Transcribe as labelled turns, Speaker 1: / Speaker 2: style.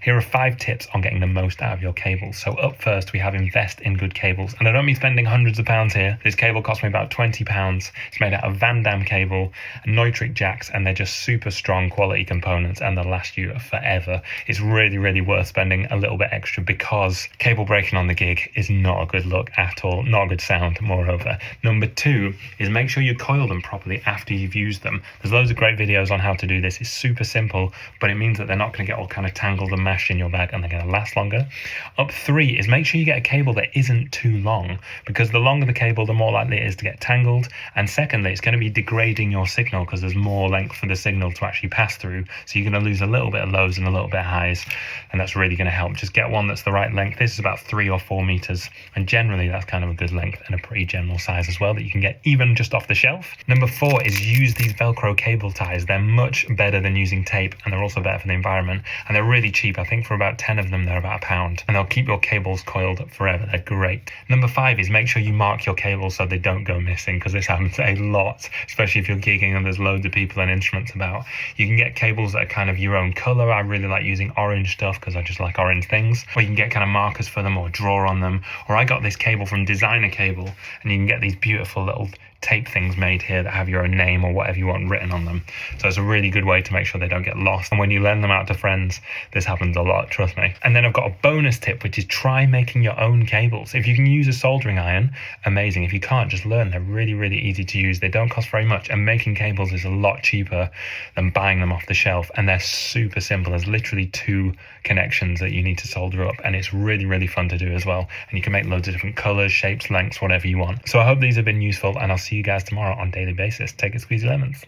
Speaker 1: Here are 5 tips on getting the most out of your cables. So up first, we have invest in good cables. And I don't mean spending hundreds of pounds here. This cable cost me about £20. It's made out of Damme cable and Neutrik jacks, and they're just super strong quality components and they'll last you forever. It's really, really worth spending a little bit extra because cable breaking on the gig is not a good look at all, not a good sound, moreover. Number 2 is make sure you coil them properly after you've used them. There's loads of great videos on how to do this. It's super simple, but it means that they're not going to get all kind of tangled and mashed in your bag, and they're going to last longer. Up 3 is make sure you get a cable that isn't too long, because the longer the cable, the more likely it is to get tangled. And secondly, it's going to be degrading your signal because there's more length for the signal to actually pass through. So you're going to lose a little bit of lows and a little bit of highs, and that's really going to help. Just get one that's the right length. This is about 3 or 4 meters, and generally that's kind of a good length and a pretty general size as well that you can get even just off the shelf. Number 4 is use these Velcro cable ties. They're much better than using tape, and they're also better for the environment, and they're really cheap. I think for about 10 of them they're about £1, and they'll keep your cables coiled forever. They're great. Number 5 is make sure you mark your cables so they don't go missing, because this happens a lot, especially if you're gigging and there's loads of people and instruments about. You can get cables that are kind of your own color. I really like using orange stuff because I just like orange things, or you can get kind of markers for them or draw on them. Or I got this cable from Designacable, and you can get these beautiful little tape things made here that have your own name or whatever you want written on them. So it's a really good way to make sure they don't get lost. And when you lend them out to friends, this happens a lot, trust me. And then I've got a bonus tip, which is try making your own cables. If you can use a soldering iron, amazing. If you can't, just learn. They're really, really easy to use. They don't cost very much, and making cables is a lot cheaper than buying them off the shelf. And they're super simple. There's literally 2 connections that you need to solder up, and it's really, really fun to do as well. And you can make loads of different colors, shapes, lengths, whatever you want. So I hope these have been useful, and I'll see you guys tomorrow on Daily Bassist. Take it, squeezy lemons.